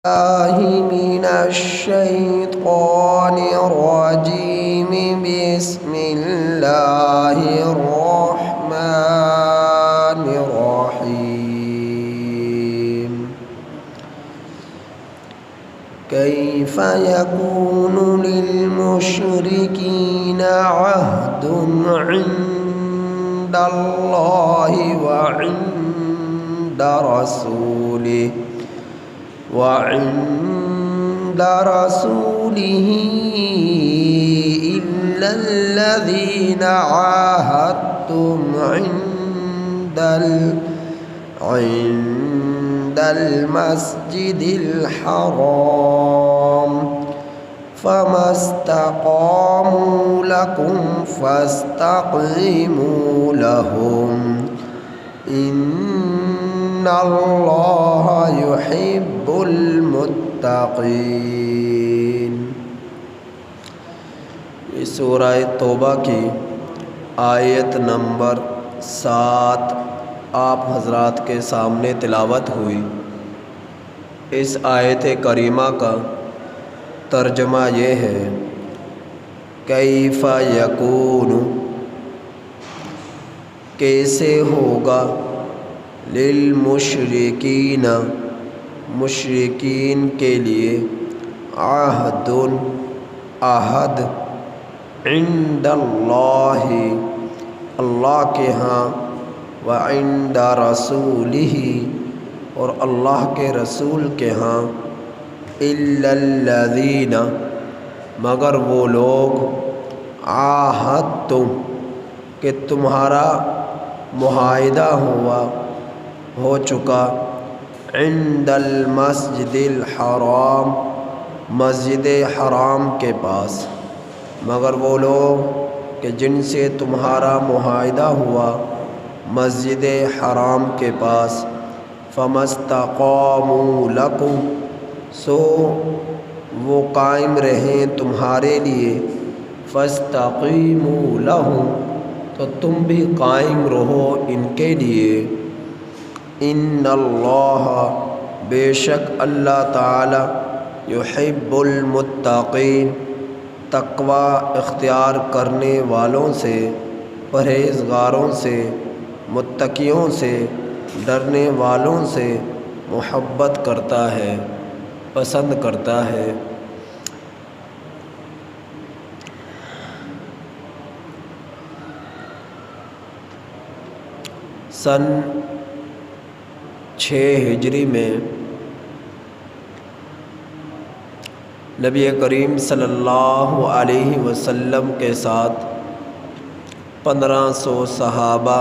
الله من الشيطان الرجيم. بسم الله الرحمن الرحيم. كيف يكون للمشركين عهد عند الله وعند رسوله إلا الذين عاهدتم عند المسجد الحرام فما استقاموا لكم فاستقيموا لهم إن اللہ يحب المتقین. اس سورہ توبہ کی آیت نمبر 7 آپ حضرات کے سامنے تلاوت ہوئی. اس آیت کریمہ کا ترجمہ یہ ہے: کیف یکون، کیسے ہوگا، للمشرکین، مشرکین کے لیے، عہد، عہد، عند اللہ، اللہ کے ہاں، وعند رسولہ، اور اللہ کے رسول کے ہاں، الا الذین، مگر وہ لوگ، عاہدتم، کہ تمہارا معاہدہ ہو چکا، عند المسجد الحرام، مسجد حرام کے پاس، مگر وہ لوگ کہ جن سے تمہارا معاہدہ ہوا مسجد حرام کے پاس، فما استقاموا لکم، سو وہ قائم رہیں تمہارے لیے، فاستقیموا لہم، تو تم بھی قائم رہو ان کے لیے، ان اللہ، بے شک اللہ تعالی، یحب المتقین، تقوی اختیار کرنے والوں سے، پرہیزگاروں سے، متقیوں سے، ڈرنے والوں سے محبت کرتا ہے، پسند کرتا ہے. سن 6 ہجری میں نبی کریم صلی اللہ علیہ وسلم کے ساتھ 1500 صحابہ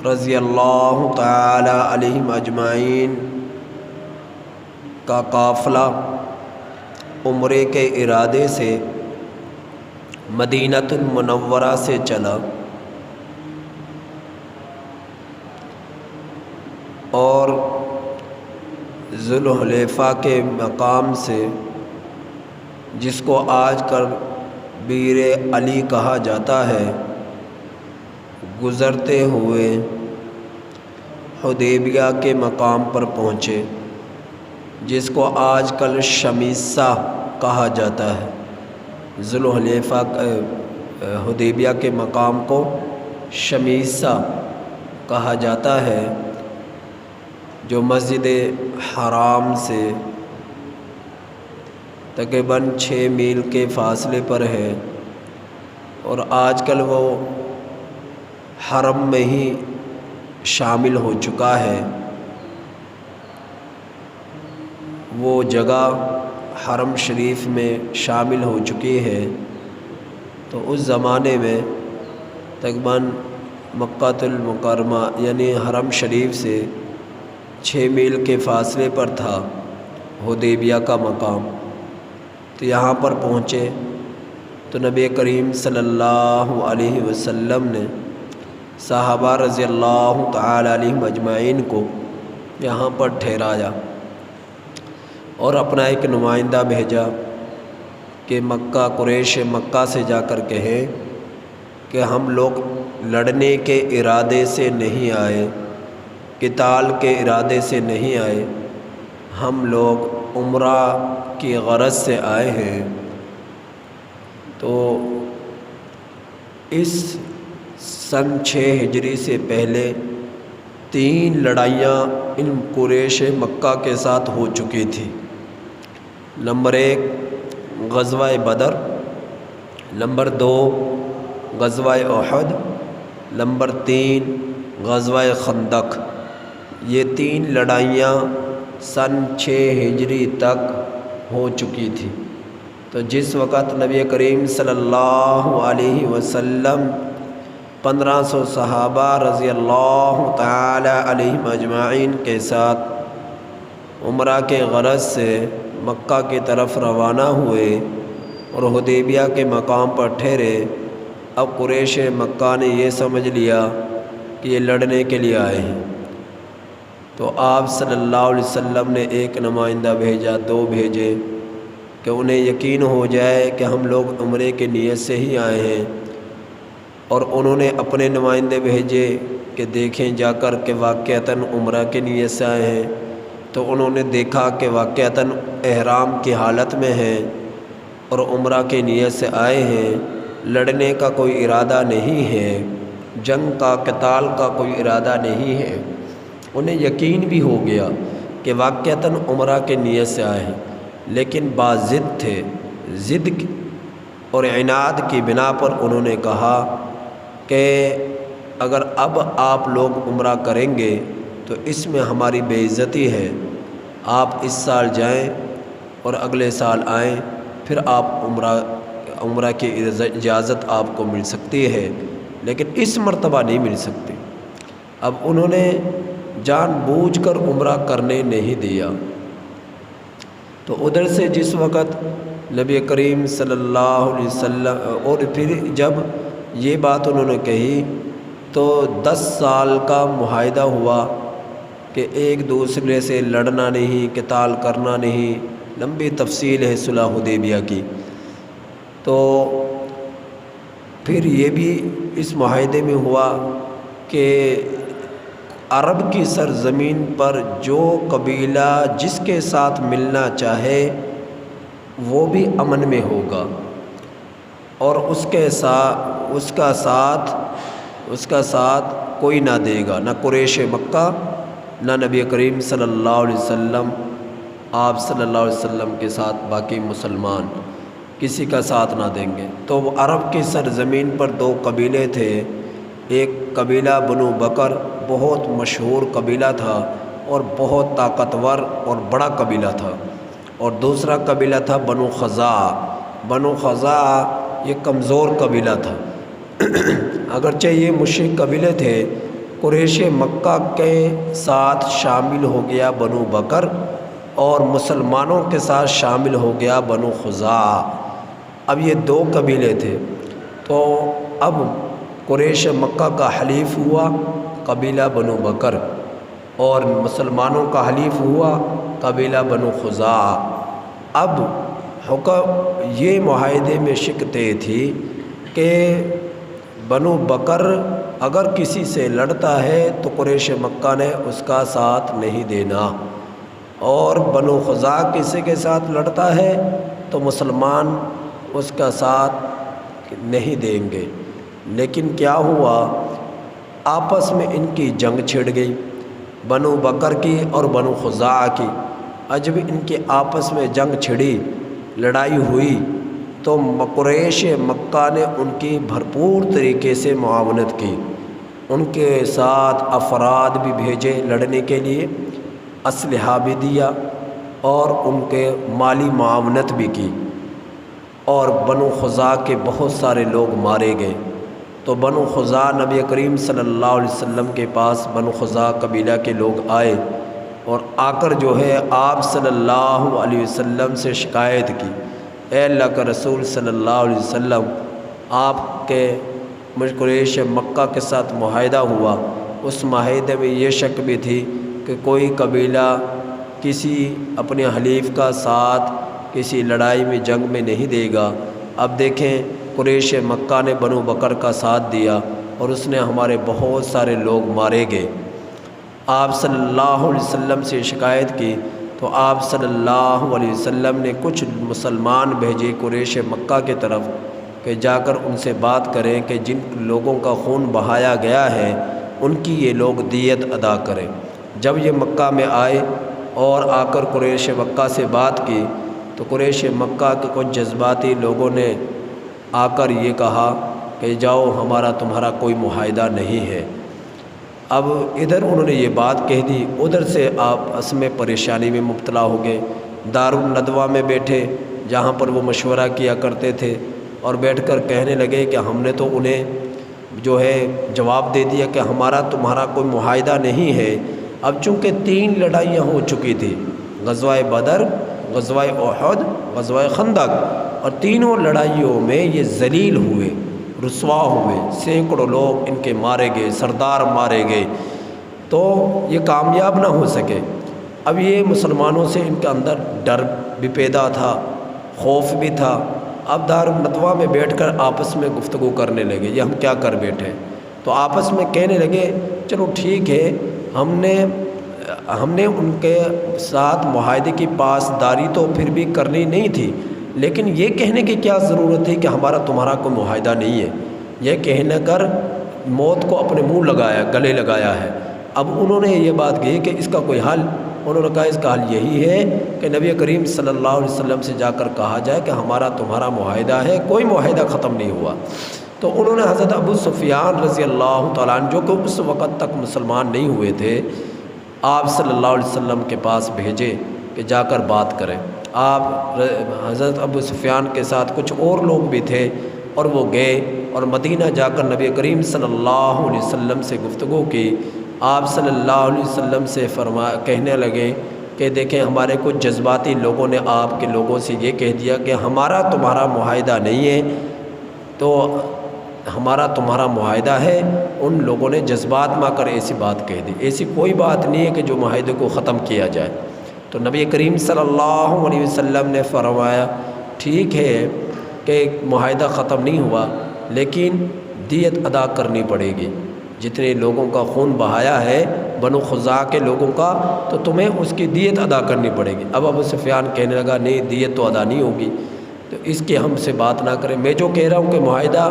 رضی اللہ تعالی علیہم اجمعین کا قافلہ عمرے کے ارادے سے مدینہ المنورہ سے چلا، اور ذوالحلیفہ کے مقام سے، جس کو آج کل بیر علی کہا جاتا ہے، گزرتے ہوئے حدیبیہ کے مقام پر پہنچے، جس کو آج کل شمیسہ کہا جاتا ہے. ذوالحلیفہ حدیبیہ کے مقام کو شمیسہ کہا جاتا ہے، جو مسجد حرام سے تقریباً 6 میل کے فاصلے پر ہے، اور آج کل وہ حرم میں ہی شامل ہو چکا ہے. وہ جگہ حرم شریف میں شامل ہو چکی ہے. تو اس زمانے میں تقریباً مکہ المکرمہ یعنی حرم شریف سے 6 میل کے فاصلے پر تھا حدیبیہ کا مقام. تو یہاں پر پہنچے تو نبی کریم صلی اللہ علیہ وسلم نے صحابہ رضی اللہ تعالی علیہم اجمعین کو یہاں پر ٹھہرایا، اور اپنا ایک نمائندہ بھیجا کہ مکہ، قریش مکہ سے جا کر کہیں کہ ہم لوگ لڑنے کے ارادے سے نہیں آئے، قتال کے ارادے سے نہیں آئے، ہم لوگ عمرہ کی غرض سے آئے ہیں، تو اس سن 6 ہجری سے پہلے 3 لڑائیاں ان قریش مکہ کے ساتھ ہو چکی تھی۔ نمبر 1 غزوہ بدر، نمبر 2 غزوہ احد، نمبر 3 غزوہ خندق۔ یہ 3 لڑائیاں سن 6 ہجری تک ہو چکی تھی۔ تو جس وقت نبی کریم صلی اللہ علیہ وسلم 1500 صحابہ رضی اللہ تعالی علیہم اجمعین کے ساتھ عمرہ کے غرض سے مکہ کی طرف روانہ ہوئے اور حدیبیہ کے مقام پر ٹھہرے، اب قریش مکہ نے یہ سمجھ لیا کہ یہ لڑنے کے لیے آئے ہیں، تو آپ صلی اللہ علیہ وسلم نے ایک نمائندہ بھیجا، 2 بھیجے، کہ انہیں یقین ہو جائے کہ ہم لوگ عمرے کی نیت سے ہی آئے ہیں۔ اور انہوں نے اپنے نمائندے بھیجے کہ دیکھیں جا کر کہ واقعتاً عمرہ کی نیت سے آئے ہیں، تو انہوں نے دیکھا کہ واقعتاً احرام کی حالت میں ہیں اور عمرہ کی نیت سے آئے ہیں، لڑنے کا کوئی ارادہ نہیں ہے، جنگ کا قتال کا کوئی ارادہ نہیں ہے۔ انہیں یقین بھی ہو گیا کہ واقعتاً عمرہ کی نیت سے آئے ہیں، لیکن باضد تھے، ضد اور عناد کی بنا پر انہوں نے کہا کہ اگر اب آپ لوگ عمرہ کریں گے تو اس میں ہماری بے عزتی ہے، آپ اس سال جائیں اور اگلے سال آئیں، پھر آپ عمرہ کی اجازت آپ کو مل سکتی ہے، لیکن اس مرتبہ نہیں مل سکتی۔ اب انہوں نے جان بوجھ کر عمرہ کرنے نہیں دیا۔ تو ادھر سے جس وقت نبی کریم صلی اللہ علیہ وسلم، اور پھر جب یہ بات انہوں نے کہی تو 10 سال کا معاہدہ ہوا کہ ایک دوسرے سے لڑنا نہیں، قتال کرنا نہیں، لمبی تفصیل ہے صلح حدیبیہ کی۔ تو پھر یہ بھی اس معاہدے میں ہوا کہ عرب کی سرزمین پر جو قبیلہ جس کے ساتھ ملنا چاہے وہ بھی امن میں ہوگا، اور اس کا ساتھ کوئی نہ دے گا، نہ قریش مکہ، نہ نبی کریم صلی اللہ علیہ وسلم، آپ صلی اللہ علیہ وسلم کے ساتھ باقی مسلمان کسی کا ساتھ نہ دیں گے۔ تو وہ عرب کی سرزمین پر 2 قبیلے تھے، ایک قبیلہ بنو بکر بہت مشہور قبیلہ تھا اور بہت طاقتور اور بڑا قبیلہ تھا، اور دوسرا قبیلہ تھا بنو خزاعہ۔ بنو خزاعہ یہ کمزور قبیلہ تھا، اگرچہ یہ مشرک قبیلے تھے۔ قریش مکہ کے ساتھ شامل ہو گیا بنو بکر، اور مسلمانوں کے ساتھ شامل ہو گیا بنو خزاعہ۔ اب یہ 2 قبیلے تھے، تو اب قریش مکہ کا حلیف ہوا قبیلہ بنو بکر، اور مسلمانوں کا حلیف ہوا قبیلہ بنو خزاعہ۔ اب حکم یہ معاہدے میں شکتے تھی کہ بنو بکر اگر کسی سے لڑتا ہے تو قریش مکہ نے اس کا ساتھ نہیں دینا، اور بنو خزاعہ کسی کے ساتھ لڑتا ہے تو مسلمان اس کا ساتھ نہیں دیں گے۔ لیکن کیا ہوا، آپس میں ان کی جنگ چھڑ گئی، بنو بکر کی اور بنو خزاعہ کی۔ جب ان کے آپس میں جنگ چھڑی، لڑائی ہوئی، تو قریش مکہ نے ان کی بھرپور طریقے سے معاونت کی، ان کے ساتھ افراد بھی بھیجے لڑنے کے لیے، اسلحہ بھی دیا، اور ان کے مالی معاونت بھی کی، اور بنو خزاعہ کے بہت سارے لوگ مارے گئے۔ تو بنو خزاعہ نبی کریم صلی اللہ علیہ وسلم کے پاس بنو خزاعہ قبیلہ کے لوگ آئے، اور آ کر جو ہے آپ صلی اللہ علیہ وسلم سے شکایت کی، اے اللہ کا رسول صلی اللہ علیہ وسلم، آپ کے قریش مکہ کے ساتھ معاہدہ ہوا، اس معاہدے میں یہ شک بھی تھی کہ کوئی قبیلہ کسی اپنے حلیف کا ساتھ کسی لڑائی میں جنگ میں نہیں دے گا۔ اب دیکھیں قریش مکہ نے بنو بکر کا ساتھ دیا، اور اس نے ہمارے بہت سارے لوگ مارے گئے۔ آپ صلی اللہ علیہ وسلم سے شکایت کی، تو آپ صلی اللہ علیہ وسلم نے کچھ مسلمان بھیجے قریش مکہ کے طرف کہ جا کر ان سے بات کریں کہ جن لوگوں کا خون بہایا گیا ہے ان کی یہ لوگ دیت ادا کریں۔ جب یہ مکہ میں آئے اور آ کر قریش مکہ سے بات کی تو قریش مکہ کے کچھ جذباتی لوگوں نے آ کر یہ کہا کہ جاؤ ہمارا تمہارا کوئی معاہدہ نہیں ہے۔ اب ادھر انہوں نے یہ بات کہہ دی، ادھر سے آپس میں پریشانی میں مبتلا ہو گئے۔ دارالندوہ میں بیٹھے جہاں پر وہ مشورہ کیا کرتے تھے اور بیٹھ کر کہنے لگے کہ ہم نے تو انہیں جو ہے جواب دے دیا کہ ہمارا تمہارا کوئی معاہدہ نہیں ہے۔ اب چونکہ 3 لڑائیاں ہو چکی تھی، غزوہ بدر، غزوہ احد، غزوہ خندق، اور تینوں لڑائیوں میں یہ ذلیل ہوئے، رسوا ہوئے، سینکڑوں لوگ ان کے مارے گئے، سردار مارے گئے، تو یہ کامیاب نہ ہو سکے۔ اب یہ مسلمانوں سے ان کے اندر ڈر بھی پیدا تھا، خوف بھی تھا۔ اب دارالندوہ میں بیٹھ کر آپس میں گفتگو کرنے لگے، یہ ہم کیا کر بیٹھے؟ تو آپس میں کہنے لگے چلو ٹھیک ہے، ہم نے ان کے ساتھ معاہدے کی پاسداری تو پھر بھی کرنی نہیں تھی، لیکن یہ کہنے کی کیا ضرورت تھی کہ ہمارا تمہارا کوئی معاہدہ نہیں ہے؟ یہ کہنے کر موت کو اپنے منہ لگایا، گلے لگایا ہے۔ اب انہوں نے یہ بات کہی کہ اس کا کوئی حل، انہوں نے کہا اس کا حل یہی ہے کہ نبی کریم صلی اللہ علیہ وسلم سے جا کر کہا جائے کہ ہمارا تمہارا معاہدہ ہے، کوئی معاہدہ ختم نہیں ہوا۔ تو انہوں نے حضرت ابو سفیان رضی اللہ تعالیٰ عنہ جو کہ اس وقت تک مسلمان نہیں ہوئے تھے، آپ صلی اللہ علیہ وسلم کے پاس بھیجے کہ جا کر بات کریں۔ آپ حضرت ابو سفیان کے ساتھ کچھ اور لوگ بھی تھے اور وہ گئے اور مدینہ جا کر نبی کریم صلی اللہ علیہ وسلم سے گفتگو کی۔ آپ صلی اللہ علیہ وسلم سے کہنے لگے کہ دیکھیں ہمارے کچھ جذباتی لوگوں نے آپ کے لوگوں سے یہ کہہ دیا کہ ہمارا تمہارا معاہدہ نہیں ہے، تو ہمارا تمہارا معاہدہ ہے۔ ان لوگوں نے جذبات میں کر ایسی بات کہہ دی، ایسی کوئی بات نہیں ہے کہ جو معاہدے کو ختم کیا جائے۔ تو نبی کریم صلی اللہ علیہ وسلم نے فرمایا ٹھیک ہے کہ معاہدہ ختم نہیں ہوا، لیکن دیت ادا کرنی پڑے گی۔ جتنے لوگوں کا خون بہایا ہے بنو خزاع کے لوگوں کا، تو تمہیں اس کی دیت ادا کرنی پڑے گی۔ اب ابو سفیان کہنے لگا نہیں، دیت تو ادا نہیں ہوگی، تو اس کی ہم سے بات نہ کریں، میں جو کہہ رہا ہوں کہ معاہدہ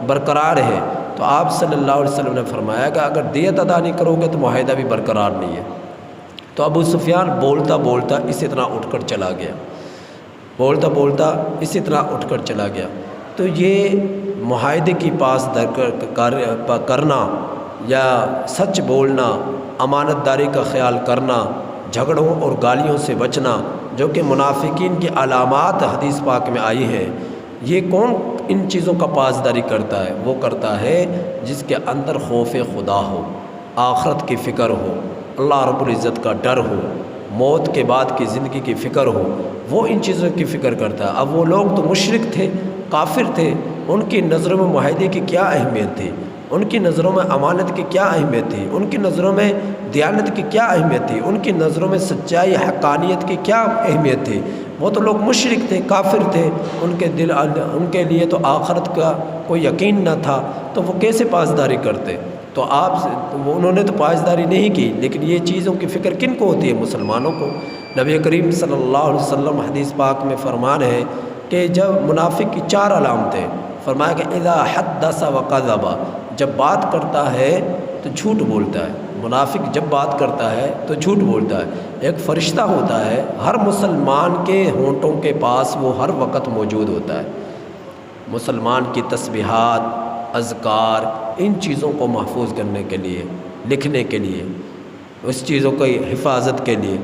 برقرار ہے۔ تو آپ صلی اللہ علیہ وسلم نے فرمایا کہ اگر دیت ادا نہیں کرو گے تو معاہدہ بھی برقرار نہیں ہے۔ تو ابو سفیان بولتا بولتا اسی طرح اٹھ کر چلا گیا، بولتا بولتا اسی طرح اٹھ کر چلا گیا۔ تو یہ معاہدے کی پاس کرنا یا سچ بولنا، امانت داری کا خیال کرنا، جھگڑوں اور گالیوں سے بچنا، جو کہ منافقین کی علامات حدیث پاک میں آئی ہیں، یہ کون ان چیزوں کا پاسداری کرتا ہے؟ وہ کرتا ہے جس کے اندر خوف خدا ہو، آخرت کی فکر ہو، اللہ رب العزت کا ڈر ہو، موت کے بعد کی زندگی کی فکر ہو، وہ ان چیزوں کی فکر کرتا ہے۔ اب وہ لوگ تو مشرک تھے، کافر تھے، ان کی نظروں میں معاہدے کی کیا اہمیت تھی، ان کی نظروں میں امانت کی کیا اہمیت تھی، ان کی نظروں میں دیانت کی کیا اہمیت تھی، ان کی نظروں میں سچائی حقانیت کی کیا اہمیت تھی؟ وہ تو لوگ مشرک تھے، کافر تھے، ان کے لیے تو آخرت کا کوئی یقین نہ تھا، تو وہ کیسے پاسداری کرتے؟ تو انہوں نے تو پاسداری نہیں کی، لیکن یہ چیزوں کی فکر کن کو ہوتی ہے؟ مسلمانوں کو۔ نبی کریم صلی اللہ علیہ وسلم حدیث پاک میں فرمان ہے کہ جب منافق کی 4 علامتیں، فرمایا کہ اذا حدث وکذب، جب بات کرتا ہے تو جھوٹ بولتا ہے۔ منافق جب بات کرتا ہے تو جھوٹ بولتا ہے۔ ایک فرشتہ ہوتا ہے ہر مسلمان کے ہونٹوں کے پاس، وہ ہر وقت موجود ہوتا ہے۔ مسلمان کی تسبیحات، اذکار، ان چیزوں کو محفوظ کرنے کے لیے، لکھنے کے لیے، اس چیزوں کی حفاظت کے لیے،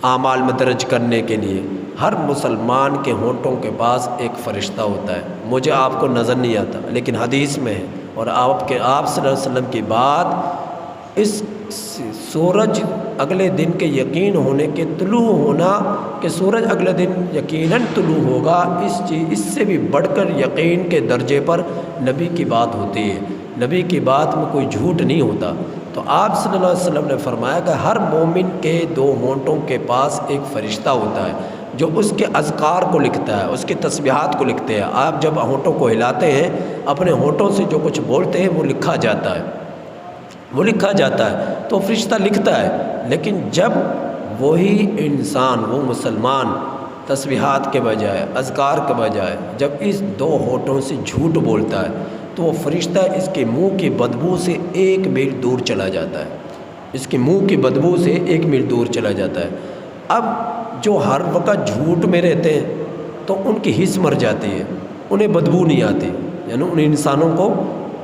اعمال میں درج کرنے کے لیے، ہر مسلمان کے ہونٹوں کے پاس ایک فرشتہ ہوتا ہے۔ مجھے آپ کو نظر نہیں آتا، لیکن حدیث میں ہے، اور آپ صلی اللہ علیہ وسلم کی بات، اس سورج اگلے دن کے یقین ہونے کے طلوع ہونا، کہ سورج اگلے دن یقیناً طلوع ہوگا، اس سے بھی بڑھ کر یقین کے درجے پر نبی کی بات ہوتی ہے۔ نبی کی بات میں کوئی جھوٹ نہیں ہوتا۔ تو آپ صلی اللہ علیہ وسلم نے فرمایا کہ ہر مومن کے 2 ہونٹوں کے پاس ایک فرشتہ ہوتا ہے جو اس کے اذکار کو لکھتا ہے، اس کی تسبیحات کو لکھتے ہیں۔ آپ جب ہونٹوں کو ہلاتے ہیں، اپنے ہونٹوں سے جو کچھ بولتے ہیں وہ لکھا جاتا ہے، وہ لکھا جاتا ہے، تو فرشتہ لکھتا ہے۔ لیکن جب وہی انسان، وہ مسلمان تسبیحات کے بجائے، اذکار کے بجائے جب اس دو ہونٹوں سے جھوٹ بولتا ہے تو وہ فرشتہ اس کے منہ کی بدبو سے 1 میل دور چلا جاتا ہے، اس کے منہ کی بدبو سے 1 میل دور چلا جاتا ہے۔ اب جو ہر وقت جھوٹ میں رہتے ہیں تو ان کی حس مر جاتی ہے، انہیں بدبو نہیں آتی، یعنی ان انسانوں کو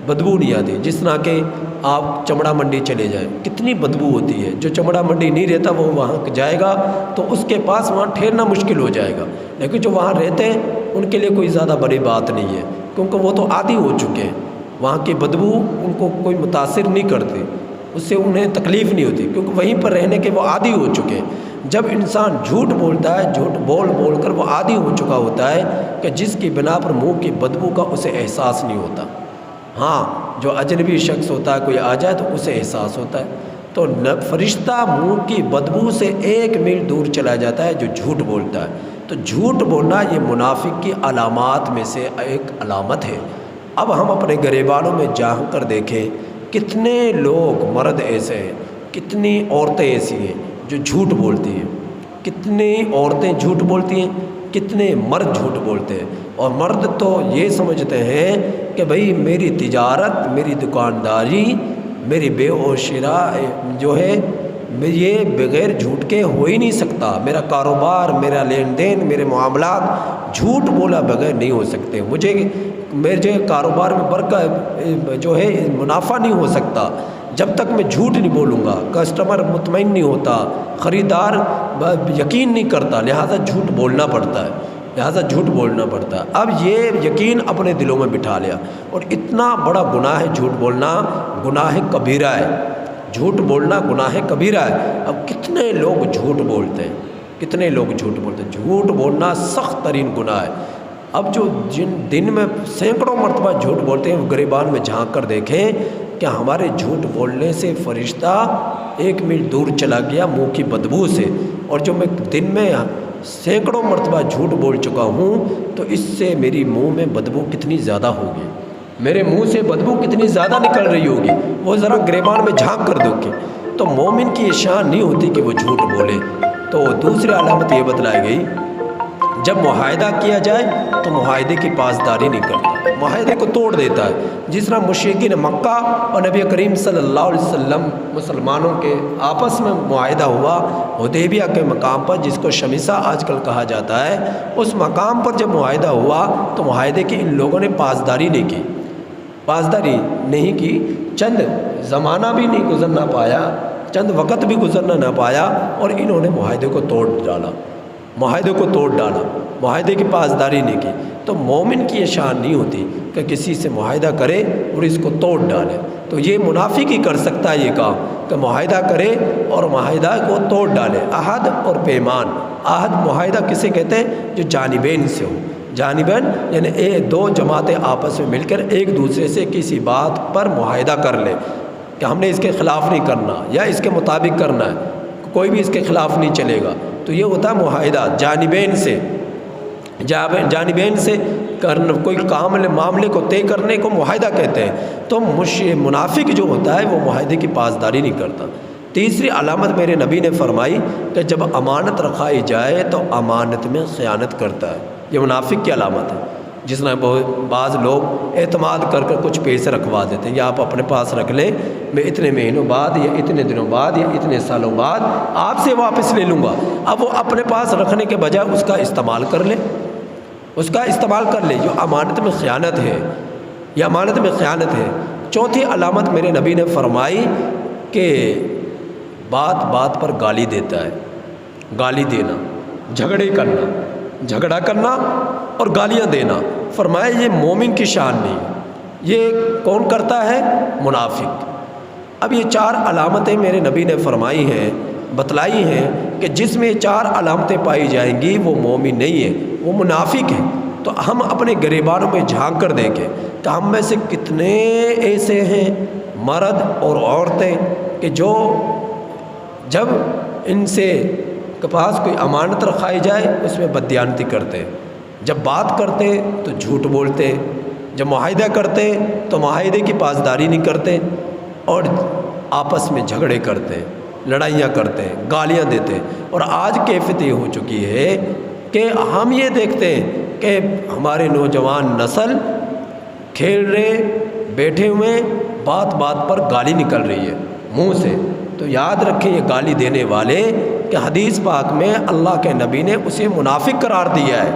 بدبو نہیں آتی۔ جس طرح کہ آپ چمڑا منڈی چلے جائیں، کتنی بدبو ہوتی ہے، جو چمڑا منڈی نہیں رہتا وہ وہاں جائے گا تو اس کے پاس وہاں ٹھہرنا مشکل ہو جائے گا، لیکن جو وہاں رہتے ہیں ان کے لیے کوئی زیادہ بڑی بات نہیں ہے، کیونکہ وہ تو عادی ہو چکے ہیں، وہاں کی بدبو ان کو کوئی متاثر نہیں کرتی، اس سے انہیں تکلیف نہیں ہوتی، کیونکہ وہیں پر رہنے کے وہ عادی ہو چکے ہیں۔ جب انسان جھوٹ بولتا ہے، جھوٹ بول بول کر وہ عادی ہو چکا ہوتا ہے کہ جس کی بنا پر منہ کی بدبو کا اسے احساس نہیں ہوتا۔ ہاں جو اجنبی شخص ہوتا ہے، کوئی آ جائے تو اسے احساس ہوتا ہے۔ تو فرشتہ منہ کی بدبو سے 1 میل دور چلا جاتا ہے جو جھوٹ بولتا ہے۔ تو جھوٹ بولنا یہ منافق کی علامات میں سے ایک علامت ہے۔ اب ہم اپنے گریبانوں میں جا کر دیکھیں کتنے لوگ مرد ایسے ہیں، کتنی عورتیں ایسی ہیں جو جھوٹ بولتی ہیں، کتنی عورتیں جھوٹ بولتی ہیں، کتنے مرد جھوٹ بولتے ہیں۔ اور مرد تو یہ سمجھتے ہیں کہ بھئی میری تجارت، میری دکانداری، میری بے و شراء جو ہے یہ بغیر جھوٹ کے ہو ہی نہیں سکتا، میرا کاروبار، میرا لین دین، میرے معاملات جھوٹ بولا بغیر نہیں ہو سکتے، میرے کاروبار میں برکت جو ہے منافع نہیں ہو سکتا جب تک میں جھوٹ نہیں بولوں گا، کسٹمر مطمئن نہیں ہوتا، خریدار یقین نہیں کرتا، لہٰذا جھوٹ بولنا پڑتا ہے، اب یہ یقین اپنے دلوں میں بٹھا لیا، اور اتنا بڑا گناہ ہے جھوٹ بولنا، گناہ کبیرہ ہے، جھوٹ بولنا گناہ کبیرہ ہے۔ اب کتنے لوگ جھوٹ بولتے ہیں، جھوٹ بولنا سخت ترین گناہ ہے۔ اب جو جن دن میں سینکڑوں مرتبہ جھوٹ بولتے ہیں وہ گریبان میں جھانک کر دیکھیں کہ ہمارے جھوٹ بولنے سے فرشتہ 1 میل دور چلا گیا منہ کی بدبو سے، اور جو میں دن میں سینکڑوں مرتبہ جھوٹ بول چکا ہوں تو اس سے میری منہ میں بدبو کتنی زیادہ ہوگی، میرے منہ سے بدبو کتنی زیادہ نکل رہی ہوگی، وہ ذرا گریبان میں جھانک کر دو گے۔ تو مومن کی یہ شان نہیں ہوتی کہ وہ جھوٹ بولے۔ تو دوسری علامت یہ بتلائی گئی، جب معاہدہ کیا جائے تو معاہدے کی پاسداری نہیں کرتا، معاہدے کو توڑ دیتا ہے۔ جس طرح مشرکین مکہ اور نبی کریم صلی اللہ علیہ وسلم مسلمانوں کے آپس میں معاہدہ ہوا حدیبیہ کے مقام پر، جس کو شمیسہ آج کل کہا جاتا ہے، اس مقام پر جب معاہدہ ہوا تو معاہدے کی ان لوگوں نے پاسداری نہیں کی، چند زمانہ بھی نہیں گزرنا پایا، چند وقت بھی گزرنا نہ پایا، اور انہوں نے معاہدے کو توڑ ڈالا، معاہدے کی پاسداری نہیں کی۔ تو مومن کی یہ شان نہیں ہوتی کہ کسی سے معاہدہ کرے اور اس کو توڑ ڈالے۔ تو یہ منافق ہی کر سکتا ہے یہ کام کہ معاہدہ کرے اور معاہدہ کو توڑ ڈالے۔ عہد اور پیمان، عہد معاہدہ کسے کہتے ہیں؟ جو جانبین سے ہو، جانبین یعنی 2 جماعتیں آپس میں مل کر ایک دوسرے سے کسی بات پر معاہدہ کر لے کہ ہم نے اس کے خلاف نہیں کرنا یا اس کے مطابق کرنا ہے، کوئی بھی اس کے خلاف نہیں چلے گا، تو یہ ہوتا ہے معاہدہ جانبین سے کرنا، کوئی معاملے کو طے کرنے کو معاہدہ کہتے ہیں۔ تو منافق جو ہوتا ہے وہ معاہدے کی پاسداری نہیں کرتا۔ تیسری علامت میرے نبی نے فرمائی کہ جب امانت رکھائی جائے تو امانت میں خیانت کرتا ہے، یہ منافق کی علامت ہے۔ جس طرح بعض لوگ اعتماد کر کچھ پیسے رکھوا دیتے ہیں، یا آپ اپنے پاس رکھ لیں، میں اتنے مہینوں بعد یا اتنے دنوں بعد یا اتنے سالوں بعد آپ سے واپس لے لوں گا۔ اب وہ اپنے پاس رکھنے کے بجائے اس کا استعمال کر لے، جو امانت میں خیانت ہے، چوتھی علامت میرے نبی نے فرمائی کہ بات بات پر گالی دیتا ہے، گالی دینا، جھگڑا کرنا اور گالیاں دینا۔ فرمایا یہ مومن کی شان نہیں، یہ کون کرتا ہے؟ منافق۔ اب یہ 4 علامتیں میرے نبی نے فرمائی ہیں، بتلائی ہیں کہ جس میں 4 علامتیں پائی جائیں گی وہ مومن نہیں ہے، وہ منافق ہے۔ تو ہم اپنے گریبانوں میں جھانک کر دیکھیں کہ ہم میں سے کتنے ایسے ہیں مرد اور عورتیں کہ جو جب ان سے کے پاس کوئی امانت رکھائی جائے اس میں بددیانتی کرتے، جب بات کرتے تو جھوٹ بولتے، جب معاہدہ کرتے تو معاہدے کی پاسداری نہیں کرتے، اور آپس میں جھگڑے کرتے، لڑائیاں کرتے ہیں، گالیاں دیتے ہیں۔ اور آج کیفیت یہ ہو چکی ہے کہ ہم یہ دیکھتے ہیں کہ ہمارے نوجوان نسل کھیل رہے، بیٹھے ہوئے، بات بات پر گالی نکل رہی ہے منہ سے، تو یاد رکھیں یہ گالی دینے والے کہ حدیث پاک میں اللہ کے نبی نے اسے منافق قرار دیا ہے،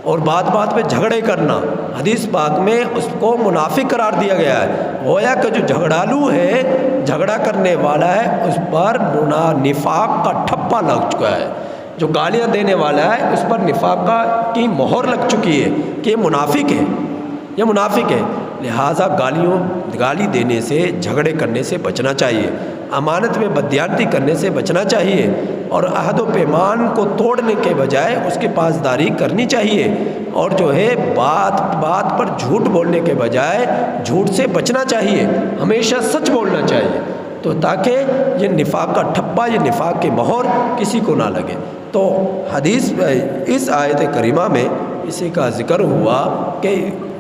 اور بات بات پہ جھگڑے کرنا حدیث پاک میں اس کو منافق قرار دیا گیا ہے۔ گویا کہ جو جھگڑالو ہے، جھگڑا کرنے والا ہے، اس پر نفاق کا ٹھپا لگ چکا ہے۔ جو گالیاں دینے والا ہے اس پر نفاق کی مہر لگ چکی ہے کہ یہ منافق ہے، یہ منافق ہے۔ لہٰذا گالی دینے سے، جھگڑے کرنے سے بچنا چاہیے، امانت میں بددیانتی کرنے سے بچنا چاہیے، اور عہد و پیمان کو توڑنے کے بجائے اس کی پاسداری کرنی چاہیے، اور جو ہے بات بات پر جھوٹ بولنے کے بجائے جھوٹ سے بچنا چاہیے، ہمیشہ سچ بولنا چاہیے، تو تاکہ یہ نفاق کا ٹھپا، یہ نفاق کی مہر کسی کو نہ لگے۔ تو حدیث اس آیت کریمہ میں اسی کا ذکر ہوا کہ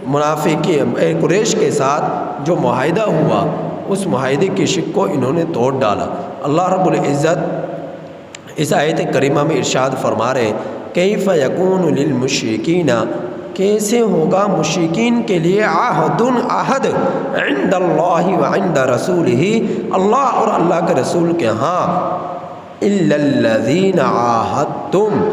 منافقین قریش کے ساتھ جو معاہدہ ہوا، اس معاہدے کی شک کو انہوں نے توڑ ڈالا۔ اللہ رب العزت اس آیت کریمہ میں ارشاد فرما رہے کیف یکون للمشرکین، کیسے ہوگا مشرکین کے لیے عہد عند اللہ وعند رسولہ، اللہ اور اللہ کے رسول کے ہاں، الا الذین عاہدتم،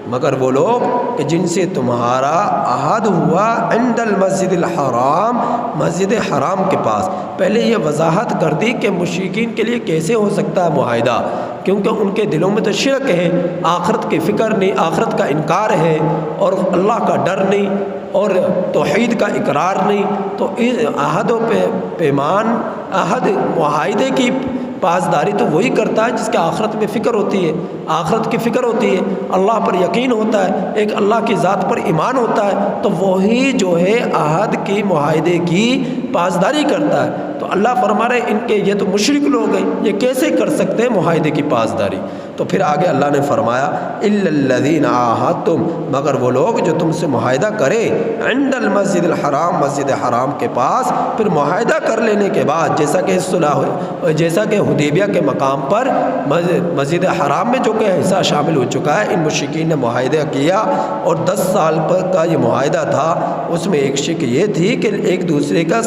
مگر وہ لوگ کہ جن سے تمہارا عہد ہوا عند المسجد الحرام، مسجد حرام کے پاس۔ پہلے یہ وضاحت کر دی کہ مشرکین کے لیے کیسے ہو سکتا ہے معاہدہ، کیونکہ ان کے دلوں میں تو شرک ہے، آخرت کی فکر نہیں، آخرت کا انکار ہے، اور اللہ کا ڈر نہیں، اور توحید کا اقرار نہیں۔ تو عہد و پیمان، عہد معاہدے کی پاسداری تو وہی کرتا ہے جس کے آخرت میں فکر ہوتی ہے، آخرت کی فکر ہوتی ہے، اللہ پر یقین ہوتا ہے، ایک اللہ کی ذات پر ایمان ہوتا ہے، تو وہی جو ہے عہد کی معاہدے کی پاسداری کرتا ہے۔ تو اللہ فرما رہے ان کے یہ تو مشرک لوگ ہیں، یہ کیسے کر سکتے ہیں معاہدے کی پاسداری؟ تو پھر آگے اللہ نے فرمایا الا الذین عاہدتم، مگر وہ لوگ جو تم سے معاہدہ کرے عند المسجد الحرام، مسجد حرام کے پاس، پھر معاہدہ کر لینے کے بعد، جیسا کہ حدیبیہ کے مقام پر مسجد حرام میں جو کہ حصہ شامل ہو چکا ہے، ان مشرکین نے معاہدہ کیا، اور 10 سال کا یہ معاہدہ تھا، اس میں ایک شک یہ تھی کہ ایک دوسرے کا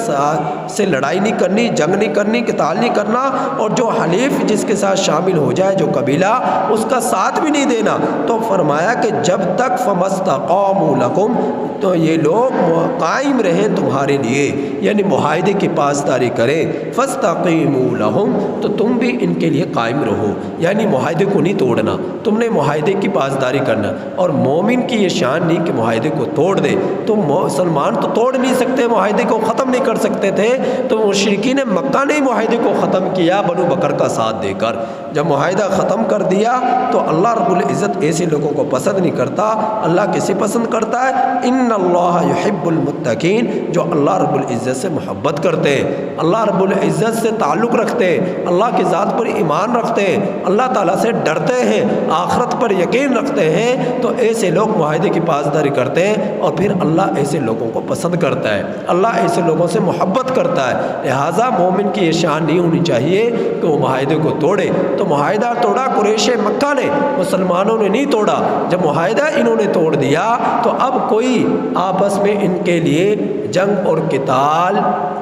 سے لڑائی نہیں کرنی، جنگ نہیں کرنی، قتال نہیں کرنا، اور جو حلیف جس کے ساتھ شامل ہو جائے، جو قبیلہ، اس کا ساتھ بھی نہیں دینا۔ تو فرمایا کہ جب تک فمستقاموا لکم، تو یہ لوگ قائم رہیں تمہارے لیے، یعنی معاہدے کی پاسداری کریں، فاستقیموا لہم، تو تم بھی ان کے لیے قائم رہو، یعنی معاہدے کو نہیں توڑنا، تم نے معاہدے کی پاسداری کرنا۔ اور مومن کی یہ شان نہیں کہ معاہدے کو توڑ دے، تو مسلمان تو توڑ نہیں سکتے، معاہدے کو ختم نہیں کر سکتے تھے، تو مشرکین مکہ نے معاہدے کو ختم کیا بنو بکر کا ساتھ دے کر۔ جب معاہدہ ختم کر دیا تو اللہ رب العزت ایسے لوگوں کو پسند نہیں کرتا، اللہ کسے پسند کرتا ہے؟ ان اللہ یحب المتقین، جو اللہ رب العزت سے محبت کرتے ہیں، اللہ رب العزت سے تعلق رکھتے ہیں، اللہ کی ذات پر ایمان رکھتے ہیں، اللہ تعالیٰ سے ڈرتے ہیں، آخرت پر یقین رکھتے ہیں، تو ایسے لوگ معاہدے کی پاسداری کرتے ہیں، اور پھر اللہ ایسے لوگوں کو پسند کرتا ہے، اللہ ایسے لوگوں سے محبت کرتا ہے۔ لہٰذا مومن کی یہ شان نہیں ہونی چاہیے کہ وہ معاہدے کو توڑے۔ تو معاہدہ توڑا قریش مکہ نے، مسلمانوں نے نہیں توڑا۔ جب معاہدہ انہوں نے توڑ دیا تو اب کوئی آپس میں ان کے لیے جنگ اور قتال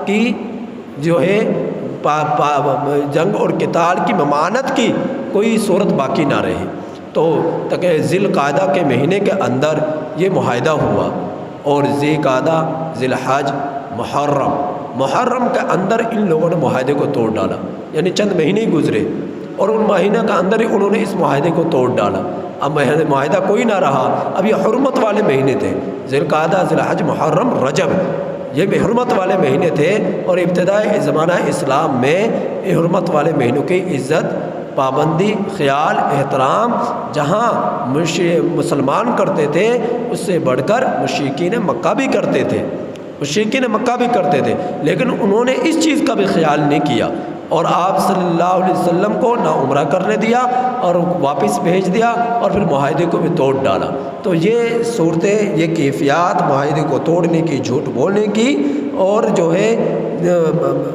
کی جو ہے جنگ اور قتال کی ممانعت کی کوئی صورت باقی نہ رہی۔ تو تک ذی القعدہ کے مہینے کے اندر یہ معاہدہ ہوا، اور ذی القعدہ، ذی الحج، محرم کے اندر ان لوگوں نے معاہدے کو توڑ ڈالا، یعنی چند مہینے ہی گزرے، اور ان مہینہ کے اندر ہی انہوں نے اس معاہدے کو توڑ ڈالا۔ اب معاہدہ کوئی نہ رہا، اب یہ حرمت والے مہینے تھے، ذی القعدہ، ذی الحج، محرم، رجب، یہ بھی حرمت والے مہینے تھے، اور ابتدائی زمانہ اسلام میں حرمت والے مہینوں کی عزت، پابندی، خیال، احترام جہاں مسلمان کرتے تھے، اس سے بڑھ کر مشرکین مکہ بھی کرتے تھے، لیکن انہوں نے اس چیز کا بھی خیال نہیں کیا، اور آپ صلی اللہ علیہ وسلم کو نہ عمرہ کرنے دیا اور واپس بھیج دیا، اور پھر معاہدے کو بھی توڑ ڈالا۔ تو یہ صورتیں، یہ کیفیات معاہدے کو توڑنے کی، جھوٹ بولنے کی، اور جو ہے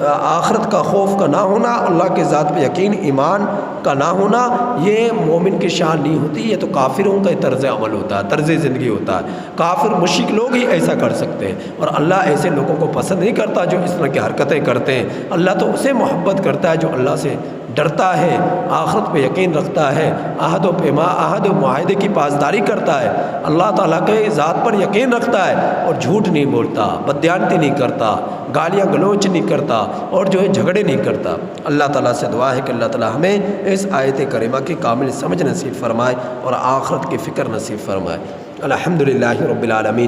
آخرت کا خوف کا نہ ہونا، اللہ کے ذات پہ یقین، ایمان کا نہ ہونا، یہ مومن کی شان نہیں ہوتی، یہ تو کافروں کا طرز عمل ہوتا ہے، طرز زندگی ہوتا ہے۔ کافر مشرک لوگ ہی ایسا کر سکتے ہیں، اور اللہ ایسے لوگوں کو پسند نہیں کرتا جو اس طرح کی حرکتیں کرتے ہیں۔ اللہ تو اسے محبت کرتا ہے جو اللہ سے ڈرتا ہے، آخرت پہ یقین رکھتا ہے، عہد و معاہدے کی پاسداری کرتا ہے، اللہ تعالیٰ کے ذات پر یقین رکھتا ہے، اور جھوٹ نہیں بولتا، بددیانتی نہیں کرتا، گالیاں گلوچ نہیں کرتا، اور جو ہے جھگڑے نہیں کرتا۔ اللہ تعالیٰ سے دعا ہے کہ اللہ تعالیٰ ہمیں اس آیت کریمہ کی کامل سمجھ نصیب فرمائے اور آخرت کی فکر نصیب فرمائے۔ الحمدللہ رب العالمین۔